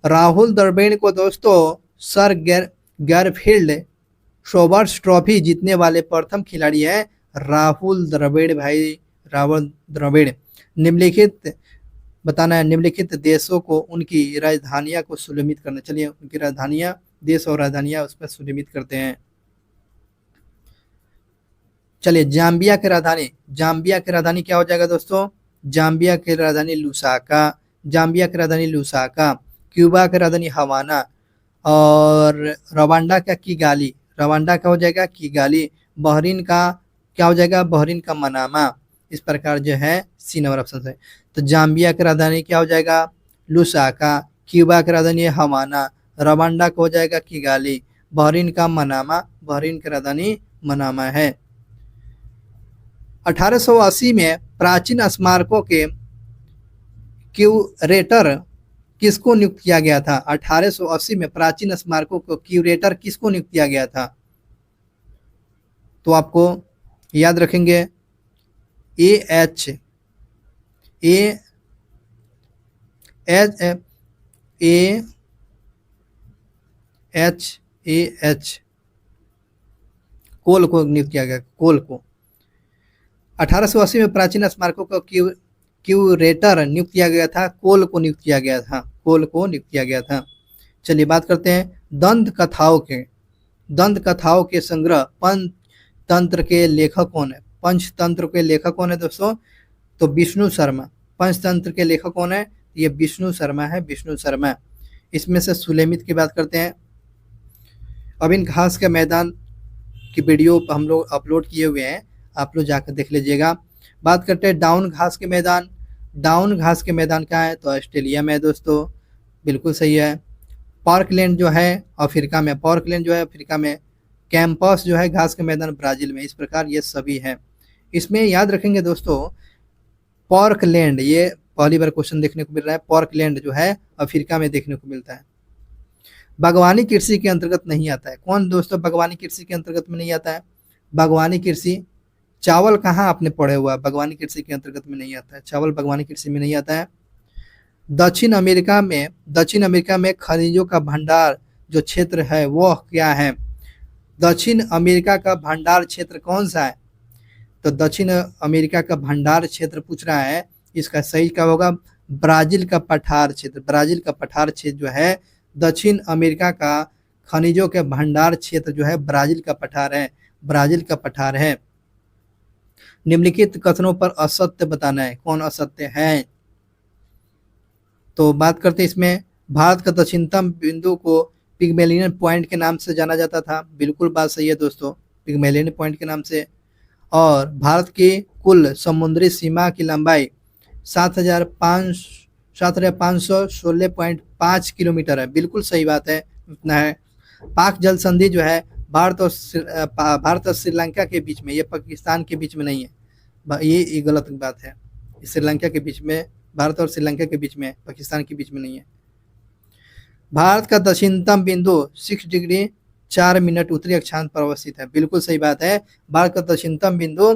राहुल द्रविड़ को दोस्तों सर गॉरफील्ड सोबर्स ट्रॉफी जीतने वाले प्रथम खिलाड़ी है राहुल द्रविड़ भाई, राहुल द्रविड़। निम्नलिखित बताना है, निम्नलिखित देशों को उनकी राजधानियां को सुनिश्चित करना। चलिए उनकी राजधानियां, देश और राजधानियां उस पर सुनिश्चित करते हैं। चलिए जाम्बिया की राजधानी, जाम्बिया की राजधानी क्या हो जाएगा दोस्तों? जाम्बिया की राजधानी लुसाका, जाम्बिया की राजधानी लुसाका। क्यूबा की राजधानी हवाना, और रवांडा का किगाली, रवांडा का हो जाएगा किगाली। बहरीन का क्या हो जाएगा? बहरीन का मनामा। इस प्रकार जो है सी नंबर ऑप्शन है। तो जाम्बिया की राजधानी क्या हो जाएगा? लुसाका। क्यूबा की राजधानी हवाना, रवांडा का हो जाएगा किगाली, बहरीन का मनामा, बहरीन की राजधानी मनामा है। 1880 में प्राचीन स्मारकों के क्यूरेटर किसको नियुक्त किया गया था? 1880 में प्राचीन स्मारकों को क्यूरेटर किसको नियुक्त किया गया था? तो आपको याद रखेंगे एच कोल को नियुक्त किया गया, कोल को। 1880 में प्राचीन स्मारकों को क्यूरेटर नियुक्त किया गया था, कोल को नियुक्त किया गया था, कोल को नियुक्त किया गया था। चलिए बात करते हैं दंत कथाओं के संग्रह पंचतंत्र के लेखक कौन है? पंचतंत्र के लेखक कौन है दोस्तों? तो विष्णु शर्मा। पंचतंत्र के लेखक कौन है? ये विष्णु शर्मा है, विष्णु शर्मा। इसमें से सुलेमित की बात करते हैं। अब इन घास के मैदान की वीडियो हम लोग अपलोड किए हुए हैं, आप लोग जाकर देख लीजिएगा। बात करते हैं डाउन घास के मैदान। डाउन घास के मैदान क्या है? तो ऑस्ट्रेलिया में है दोस्तों, बिल्कुल सही है। पार्कलैंड जो है अफ्रीका में, पार्कलैंड जो है अफ्रीका में। कैंपस जो है घास के मैदान ब्राजील में। इस प्रकार ये सभी है। इसमें याद रखेंगे दोस्तों पार्कलैंड, ये पहली बार क्वेश्चन देखने को मिल रहा है। पार्कलैंड जो है अफ्रीका में देखने को मिलता है। बागवानी कृषि के अंतर्गत नहीं आता है। कौन दोस्तों बागवानी कृषि के अंतर्गत में नहीं आता है? बागवानी कृषि, चावल कहाँ आपने पढ़े हुआ? बागवानी कृषि के अंतर्गत में नहीं आता है, चावल बागवानी कृषि में नहीं आता है। दक्षिण अमेरिका में खनिजों का भंडार जो क्षेत्र है वह क्या है? दक्षिण अमेरिका का भंडार क्षेत्र कौन सा है? तो दक्षिण अमेरिका का भंडार क्षेत्र पूछ रहा है, इसका सही क्या होगा? ब्राजील का पठार क्षेत्र। ब्राजील का पठार क्षेत्र जो है दक्षिण अमेरिका का खनिजों के भंडार क्षेत्र जो है ब्राजील का पठार है, ब्राजील का पठार है। निम्नलिखित कथनों पर असत्य बताना है, कौन असत्य है? तो बात करते हैं इसमें, भारत का दक्षिणतम बिंदु को पिग्मेलियन पॉइंट के नाम से जाना जाता था। बिल्कुल बात सही है दोस्तों, पिग्मेलियन पॉइंट के नाम से। और भारत की कुल समुद्री सीमा की लंबाई 7,516.5 किलोमीटर है। बिल्कुल सही बात है, उतना है। पाक जल संधि जो है भारत और श्रीलंका के बीच में, ये पाकिस्तान के बीच में नहीं है, ये गलत बात है। श्रीलंका के बीच में, भारत और श्रीलंका के बीच में, पाकिस्तान के बीच में नहीं है। भारत का दक्षिणतम बिंदु 6 डिग्री 4 मिनट उत्तरी अक्षांश पर अवस्थित है। बिल्कुल सही बात है, भारत का दक्षिणतम बिंदु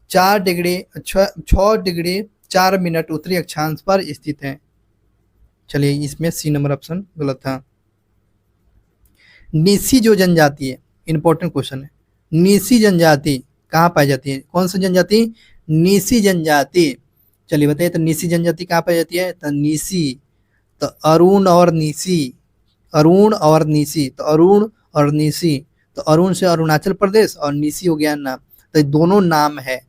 6 डिग्री 4 मिनट उत्तरी अक्षांश पर स्थित है। चलिए, इसमें सी नंबर ऑप्शन गलत था। नीसी जो जनजाति है, इंपॉर्टेंट क्वेश्चन है, नीसी जनजाति कहाँ पाई जाती है? कौन सी जनजाति? नीसी जनजाति। चलिए बताइए, तो नीसी जनजाति कहाँ पाई जाती है? तो नीसी, तो अरुण और नीसी, अरुण और नीसी, तो अरुण और नीसी, तो अरुण से अरुणाचल प्रदेश और नीसी हो गया नाम, तो दोनों नाम है,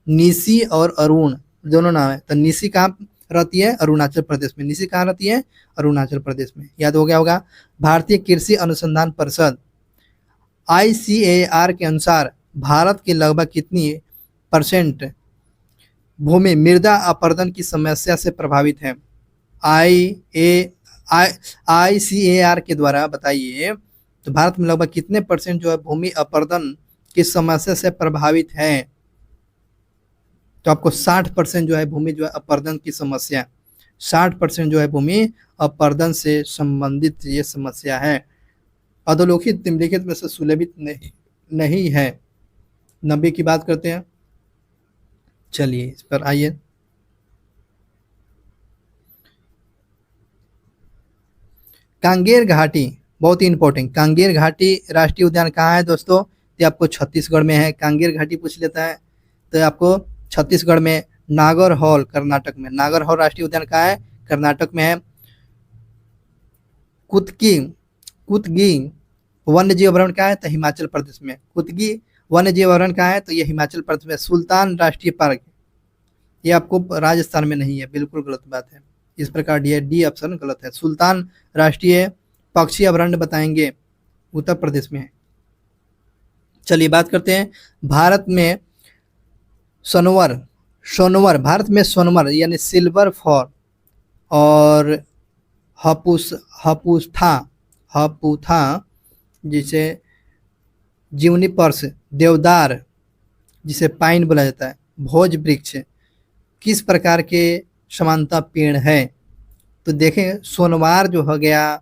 नीसी और अरुण दोनों नाम है। तो नीसी कहाँ रहती है? अरुणाचल प्रदेश में। नीसी कहाँ रहती है? अरुणाचल प्रदेश में। याद हो गया होगा। भारतीय कृषि अनुसंधान परिषद ICAR के अनुसार भारत की लगभग कितनी % भूमि मृदा अपरदन की समस्या से प्रभावित है? ICAR के द्वारा बताइए, तो भारत में लगभग कितने % जो है भूमि अपरदन की समस्या से प्रभावित है? तो आपको 60% जो है भूमि जो है अपरदन की समस्या, 60% जो है भूमि अपरदन से संबंधित ये समस्या है। अधोलिखित निम्नलिखित में से सुलभित नहीं है। 90 की बात करते हैं। चलिए इस पर आइए। कांगेर घाटी बहुत ही इंपॉर्टेंट। कांगेर घाटी राष्ट्रीय उद्यान कहाँ है दोस्तों? ये आपको छत्तीसगढ़ में है। कांगेर घाटी पूछ लेता है तो आपको छत्तीसगढ़ में, नागरहोल कर्नाटक में। नागरहोल राष्ट्रीय उद्यान कहाँ है? कर्नाटक में है। कुतगी वन्य जीव अभयारण्य कहाँ है? तो हिमाचल प्रदेश में। कुतगी वन्य जीव अभयारण्य कहाँ है? तो ये हिमाचल प्रदेश में। सुल्तान राष्ट्रीय पार्क ये आपको राजस्थान में नहीं है, बिल्कुल गलत बात है। इस प्रकार डी ऑप्शन गलत है। सुल्तान राष्ट्रीय पक्षी अभयारण्य बताएंगे उत्तर प्रदेश में है। चलिए बात करते हैं भारत में सोनवर भारत में सोनवर यानी सिल्वर फॉर और हपूथा जिसे जिम्निपर्स देवदार जिसे पाइन बोला जाता है, भोज वृक्ष किस प्रकार के समानता पेड़ है? तो देखें, सोनवार जो हो गया,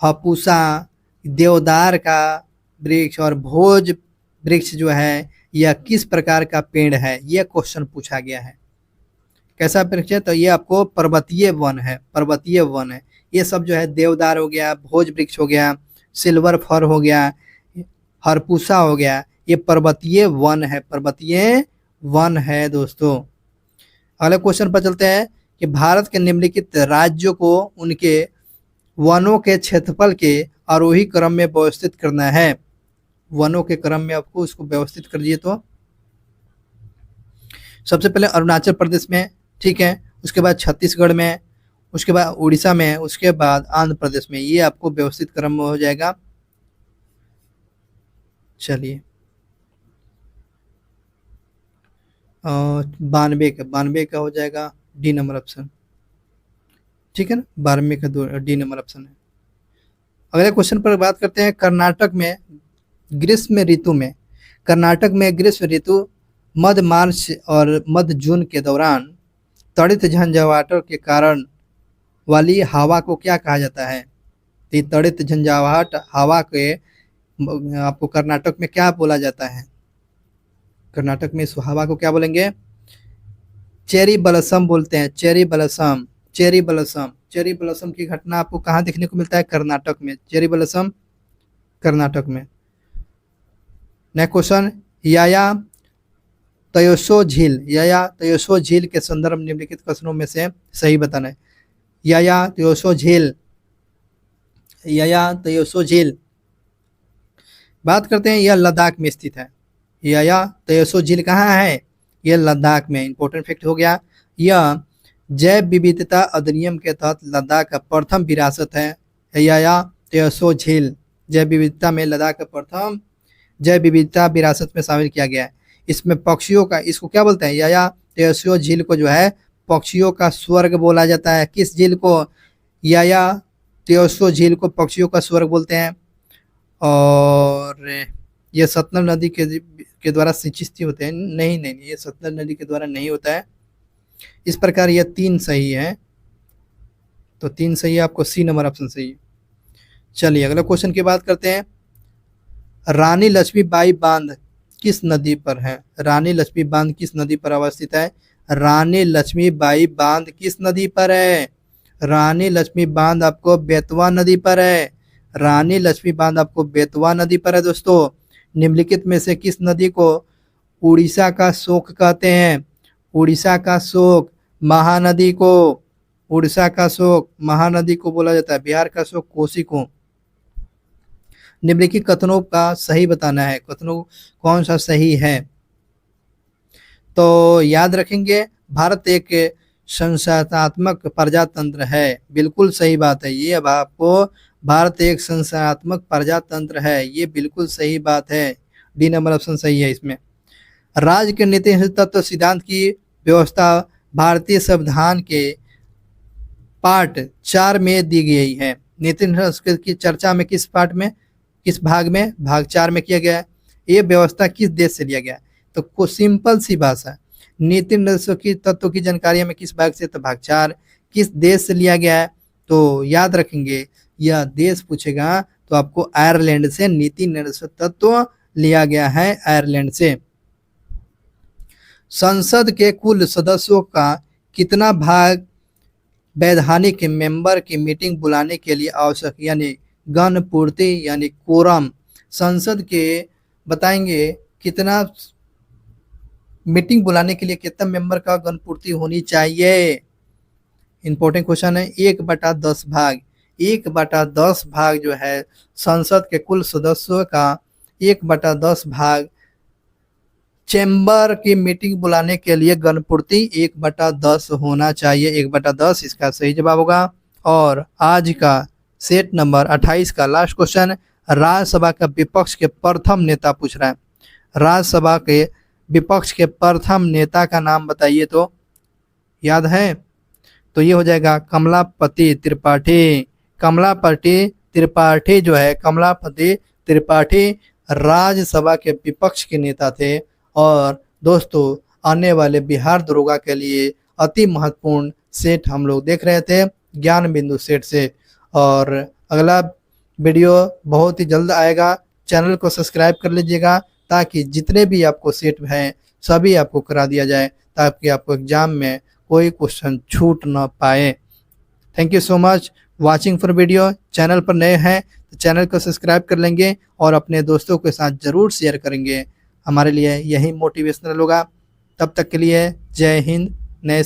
हपूसा, देवदार का वृक्ष और भोज वृक्ष जो है यह किस प्रकार का पेड़ है? यह क्वेश्चन पूछा गया है। कैसा वृक्ष है? तो ये आपको पर्वतीय वन है, पर्वतीय वन है। ये सब जो है देवदार हो गया, भोज वृक्ष हो गया, सिल्वर फर हो गया, हरपूसा हो गया, ये पर्वतीय वन है, पर्वतीय वन है दोस्तों। अगले क्वेश्चन पर चलते हैं कि भारत के निम्नलिखित राज्यों को उनके वनों के क्षेत्रफल के आरोही क्रम में व्यवस्थित करना है। वनों के क्रम में आपको उसको व्यवस्थित कर दिए तो सबसे पहले अरुणाचल प्रदेश में, ठीक है, उसके बाद छत्तीसगढ़ में, उसके बाद उड़ीसा में, उसके बाद आंध्र प्रदेश में। ये आपको व्यवस्थित क्रम में हो जाएगा। चलिए 92 का हो जाएगा डी नंबर ऑप्शन, ठीक है ना। 12वें का डी नंबर ऑप्शन है। अगले क्वेश्चन पर बात करते हैं। कर्नाटक में ग्रीष्म ऋतु मध्य मार्च और मध्य जून के दौरान तड़ित झंझावाटों के कारण वाली हवा को क्या कहा जाता है? तो तड़ित झंझावाट हवा के आपको कर्नाटक में क्या बोला जाता है? कर्नाटक में इस हवा को क्या बोलेंगे? चेरी ब्लॉसम बोलते हैं। चेरी ब्लॉसम की घटना आपको कहाँ देखने को मिलता है? कर्नाटक में। चेरी ब्लॉसम कर्नाटक में। नेक्स्ट क्वेश्चन, याया तयोसो झील के संदर्भ निम्नलिखित कथनों में से सही बताना है। याया तयोसो झील बात करते हैं, यह लद्दाख में स्थित है। याया तयोसो झील कहाँ है? यह लद्दाख में। इंपॉर्टेंट फैक्ट हो गया। यह जैव विविधता अधिनियम के तहत लद्दाख का प्रथम विरासत है। याया तयोसो झील जैव विविधता में लद्दाख का प्रथम जैव विविधता विरासत में शामिल किया गया है। इसमें पक्षियों का, इसको क्या बोलते हैं? याया तयोसो झील को जो है पक्षियों का स्वर्ग बोला जाता है। किस झील को? याया तयोसो झील को पक्षियों का स्वर्ग बोलते हैं। और ये सतलज नदी के द्वारा सिंचित होते हैं। नहीं, ये सतलज नदी के द्वारा नहीं होता है। इस प्रकार यह 3 सही है, तो 3 सही है, आपको सी नंबर ऑप्शन सही है। चलिए अगला क्वेश्चन की बात करते हैं। रानी लक्ष्मीबाई बांध किस नदी पर है? रानी लक्ष्मी बांध किस नदी पर अवस्थित है? रानी लक्ष्मीबाई बांध किस नदी पर है? रानी लक्ष्मी बांध आपको बेतवा नदी पर है। रानी लक्ष्मी बांध आपको बेतवा नदी पर है दोस्तों। निम्नलिखित में से किस नदी को उड़ीसा का शोक कहते हैं? उड़ीसा का शोक महानदी को, उड़ीसा का शोक महानदी को बोला जाता है। बिहार का शोक कोसी को। निम्नलिखित कथनों का सही बताना है, कथनों कौन सा सही है? तो याद रखेंगे, भारत एक संस्थात्मक प्रजातंत्र है, बिल्कुल सही बात है ये। अब आपको भारत एक संस्थात्मक प्रजातंत्र है, ये बिल्कुल सही बात है। डी नंबर ऑप्शन सही है इसमें। राज्य के नीति तत्व सिद्धांत की व्यवस्था भारतीय संविधान के पार्ट 4 में दी गई है। नीति की चर्चा में किस पार्ट में, किस भाग में? भाग 4 में किया गया है। ये व्यवस्था किस देश से लिया गया है? तो को सिंपल सी भाषा, नीति निर्देशों की तत्व की जानकारी में किस भाग से? तो भाग 4। किस देश से लिया गया है? तो याद रखेंगे, यह देश पूछेगा तो आपको आयरलैंड से नीति निर्देशक तत्व लिया गया है, आयरलैंड से। संसद के कुल सदस्यों का कितना भाग वैधानिक मेंबर की मीटिंग बुलाने के लिए आवश्यक, यानी गण पूर्ति यानी कोरम, संसद के बताएंगे कितना मीटिंग बुलाने के लिए कितना मेंबर का गण पूर्ति होनी चाहिए? इंपॉर्टेंट क्वेश्चन है। 1/10 भाग, 1/10 भाग जो है संसद के कुल सदस्यों का 1/10 भाग चैम्बर की मीटिंग बुलाने के लिए गणपूर्ति 1/10 होना चाहिए। 1/10 इसका सही जवाब होगा। और आज का सेट नंबर 28 का लास्ट क्वेश्चन, राज्यसभा का विपक्ष के प्रथम नेता पूछ रहा है। राज्यसभा के विपक्ष के प्रथम नेता का नाम बताइए तो, याद है? तो ये हो जाएगा कमलापति त्रिपाठी। कमलापति त्रिपाठी जो है, कमलापति त्रिपाठी राज्यसभा के विपक्ष के नेता थे। और दोस्तों, आने वाले बिहार दरोगा के लिए अति महत्वपूर्ण सेट हम लोग देख रहे थे, ज्ञान बिंदु सेट से। और अगला वीडियो बहुत ही जल्द आएगा। चैनल को सब्सक्राइब कर लीजिएगा ताकि जितने भी आपको सेट हैं सभी आपको करा दिया जाए, ताकि आपको एग्जाम में कोई क्वेश्चन छूट ना पाए। Thank you so much watching for video. Channel पर नए हैं तो चैनल को सब्सक्राइब कर लेंगे और अपने दोस्तों के साथ ज़रूर शेयर करेंगे। हमारे लिए यही मोटिवेशनल होगा। तब तक के लिए जय हिंद। नए